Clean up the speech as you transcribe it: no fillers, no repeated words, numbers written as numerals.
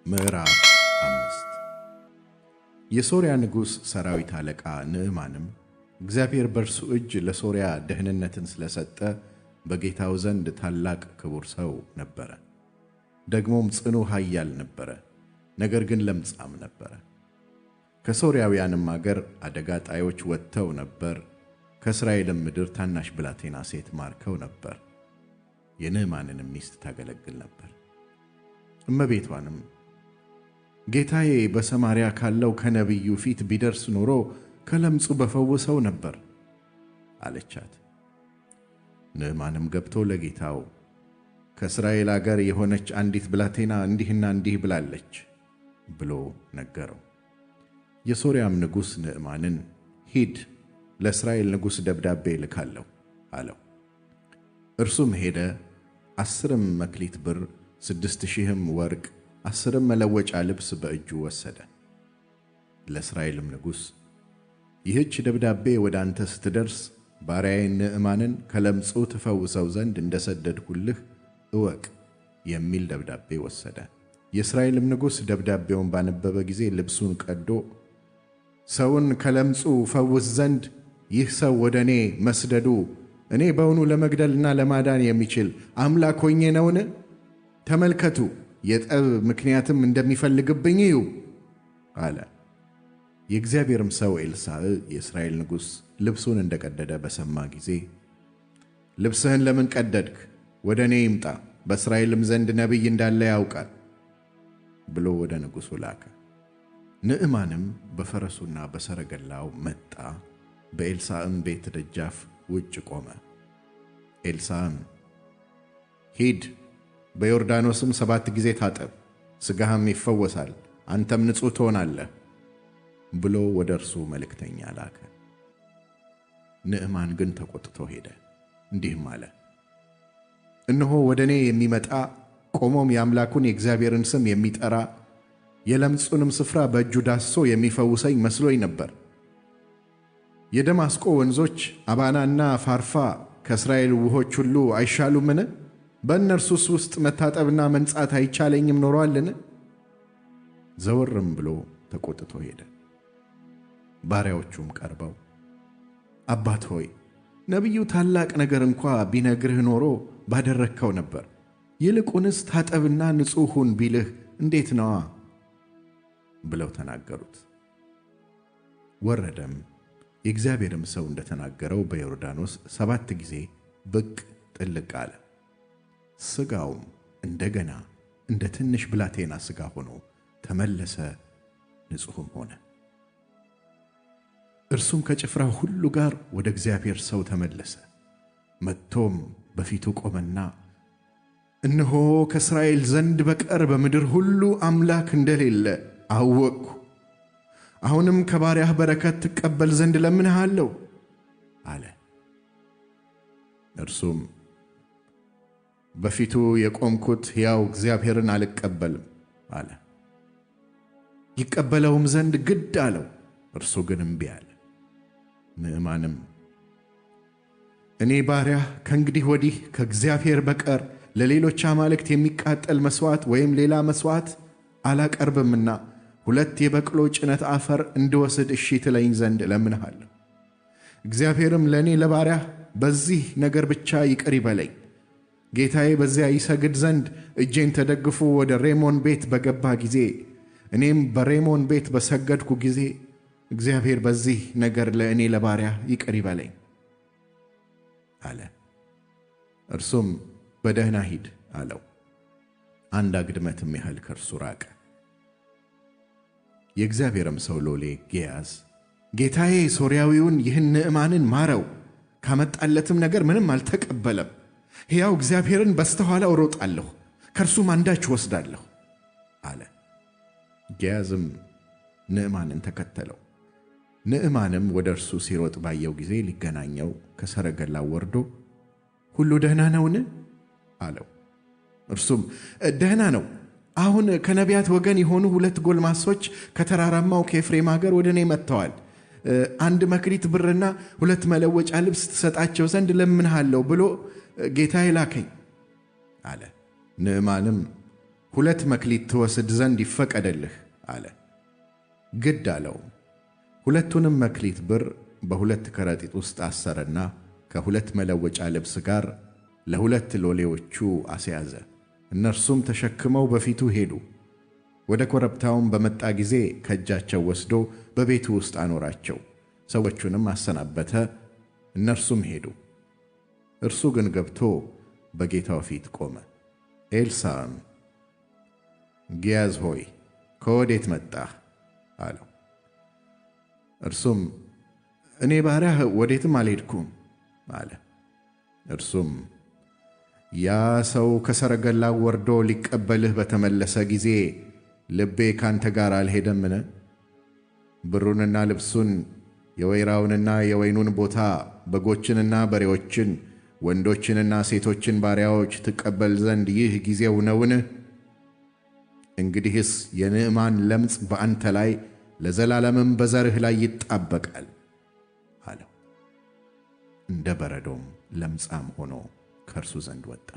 ምዕራፍ 5 የሶርያ ንጉሥ ሰራዊት አለቃ ንዕማንም እግዚአብሔር በእርሱ እጅ ለሶርያ ደህንነትን ስለሰጠ በጌታው ዘንድ ታላቅ ክቡር ሰው ነበረ። ደግሞም ጽኑ ኃያል ነበረ፣ ነገር ግን ለምጻም ነበረ። ከሶርያውያንም አገር አደጋ ጣዮች ወጥተው ነበር፣ ከእስራኤልም ምድር ታናሽ ብላቴና ሴት ማርከው ነበር። የንዕማንንም ሚስት ታገለግል ነበር። እመቤቷንም ጌታዬ በሰማርያ ካለው ከነቢዩ ፊት ቢደርስ ኖሮ ከለምጹ በፈወሰው ነበር አለቻት። ንዕማንም ገብቶ ለጌታው ከእስራኤል አገር የሆነች አንዲት ብላቴና እንዲህና እንዲህ ብላለች ብሎ ነገረው። የሶርያም ንጉሥ ንዕማንን ሂድ፣ ለእስራኤል ንጉሥ ደብዳቤ ልካለሁ አለው። እርሱም ሄደ፣ 10 መክሊት ብር፣ 6,000 ወርቅ፣ 10 መለወጫ ልብስ በእጁ ወሰደ። ለእስራኤልም ንጉሥ ይህች ደብዳቤ ወደ አንተ ስትደርስ ባሪያዬን ንዕማንን ከለምጹ ትፈውሰው ዘንድ እንደሰደድሁልህ እወቅ የሚል ደብዳቤ ወሰደ። የእስራኤልም ንጉሥ ደብዳቤውን ባነበበ ጊዜ ልብሱን ቀዶ ሰውን ከለምጹ ፈውስ ዘንድ ይህ ሰው ወደ እኔ መስደዱ እኔ በውኑ ለመግደልና ለማዳን የሚችል አምላክ ሆኜ ነውን? ተመልከቱ፣ የጠብ ምክንያትም እንደሚፈልግብኝ እዩ አለ። የእግዚአብሔርም ሰው ኤልሳዕ የእስራኤል ንጉሥ ልብሱን እንደቀደደ በሰማ ጊዜ ልብስህን ለምን ቀደድክ? ወደ እኔ ይምጣ፣ በእስራኤልም ዘንድ ነቢይ እንዳለ ያውቃል ብሎ ወደ ንጉሡ ላከ። ንዕማንም በፈረሱና በሰረገላው መጣ፣ በኤልሳዕም ቤት ደጃፍ ውጭ ቆመ። ኤልሳዕም ሂድ፣ በዮርዳኖስም 7 ጊዜ ታጠብ፣ ሥጋህም ይፈወሳል፣ አንተም ንጹሕ ትሆናለህ ብሎ ወደ እርሱ መልእክተኛ ላከ። ንዕማን ግን ተቆጥቶ ሄደ፣ እንዲህም አለ፣ እነሆ ወደ እኔ የሚመጣ ቆሞም የአምላኩን የእግዚአብሔርን ስም የሚጠራ የለምጹንም ስፍራ በእጁ ዳስሶ የሚፈውሰኝ መስሎኝ ነበር። የደማስቆ ወንዞች አባናና ፋርፋ ከእስራኤል ውኆች ሁሉ አይሻሉምን? በእነርሱስ ውስጥ መታጠብና መንጻት አይቻለኝም ኖሮአልን? ዘወርም ብሎ ተቆጥቶ ሄደ። ባሪያዎቹም ቀርበው አባት ሆይ ነቢዩ ታላቅ ነገር እንኳ ቢነግርህ ኖሮ ባደረግከው ነበር። ይልቁንስ ታጠብና ንጹሕ ሁን ቢልህ እንዴት ነዋ ብለው ተናገሩት። ወረደም፣ የእግዚአብሔርም ሰው እንደተናገረው በዮርዳኖስ 7 ጊዜ ብቅ ጥልቅ አለ። ሥጋውም እንደገና እንደ ትንሽ ብላቴና ሥጋ ሆኖ ተመለሰ፣ ንጹሕም ሆነ። እርሱም ከጭፍራው ሁሉ ጋር ወደ እግዚአብሔር ሰው ተመለሰ። መጥቶም በፊቱ ቆመና እነሆ ከእስራኤል ዘንድ በቀር በምድር ሁሉ አምላክ እንደሌለ አወቅሁ። አሁንም ከባሪያህ በረከት ትቀበል ዘንድ እለምንሃለሁ አለ። እርሱም በፊቱ የቆምኩት ሕያው እግዚአብሔርን አልቀበልም አለ። ይቀበለውም ዘንድ ግድ አለው፣ እርሱ ግን እምቢ አለ። ንዕማንም እኔ ባሪያህ ከእንግዲህ ወዲህ ከእግዚአብሔር በቀር ለሌሎች አማልክት የሚቃጠል መሥዋዕት ወይም ሌላ መሥዋዕት አላቀርብምና 2 የበቅሎ ጭነት አፈር እንድወስድ እሺ ትለኝ ዘንድ እለምንሃለሁ። እግዚአብሔርም ለእኔ ለባሪያህ በዚህ ነገር ብቻ ይቅር ይበለኝ። ጌታዬ በዚያ ይሰግድ ዘንድ እጄን ተደግፎ ወደ ሬሞን ቤት በገባ ጊዜ እኔም በሬሞን ቤት በሰገድኩ ጊዜ እግዚአብሔር በዚህ ነገር ለእኔ ለባሪያህ ይቅር ይበለኝ አለ። እርሱም በደህና ሂድ አለው። 1 አግድመትም ያህል ከእርሱ ራቀ። የእግዚአብሔርም ሰው ሎሌ ጌያዝ ጌታዬ ሶርያዊውን ይህን ንዕማንን ማረው፣ ካመጣለትም ነገር ምንም አልተቀበለም። ሕያው እግዚአብሔርን በስተኋላው እሮጣለሁ፣ ከእርሱም አንዳች ወስዳለሁ አለ። ጌያዝም ንዕማንን ተከተለው። ንዕማንም ወደ እርሱ ሲሮጥ ባየው ጊዜ ሊገናኘው ከሰረገላው ወርዶ ሁሉ ደህና ነውን አለው። እርሱም ደህና ነው። አሁን ከነቢያት ወገን የሆኑ 2 ጎልማሶች ከተራራማው ከኤፍሬም አገር ወደ እኔ መጥተዋል። 1 መክሊት ብርና 2 መለወጫ ልብስ ትሰጣቸው ዘንድ እለምንሃለሁ ብሎ ጌታዬ ላከኝ አለ። ንዕማንም 2 መክሊት ትወስድ ዘንድ ይፈቀድልህ አለ። ግድ አለው። 2ቱንም መክሊት ብር በ2 ከረጢት ውስጥ አሰረና ከ2 መለወጫ ልብስ ጋር ለ2 ሎሌዎቹ አስያዘ። እነርሱም ተሸክመው በፊቱ ሄዱ። ወደ ኮረብታውም በመጣ ጊዜ ከእጃቸው ወስዶ በቤቱ ውስጥ አኖራቸው። ሰዎቹንም አሰናበተ፣ እነርሱም ሄዱ። እርሱ ግን ገብቶ በጌታው ፊት ቆመ። ኤልሳዕም ጊያዝ ሆይ ከወዴት መጣህ? አለው። እርሱም እኔ ባሪያህ ወዴትም አልሄድኩም አለ። እርሱም ያ ሰው ከሰረገላው ወርዶ ሊቀበልህ በተመለሰ ጊዜ ልቤ ካንተ ጋር አልሄደምን? ብሩንና ልብሱን፣ የወይራውንና የወይኑን ቦታ፣ በጎችንና በሬዎችን፣ ወንዶችንና ሴቶችን ባሪያዎች ትቀበል ዘንድ ይህ ጊዜው ነውን? እንግዲህስ የንዕማን ለምጽ በአንተ ላይ ለዘላለምም በዘርህ ላይ ይጣበቃል አለው። እንደ በረዶም ለምጻም ሆኖ ከእርሱ ዘንድ ወጣ።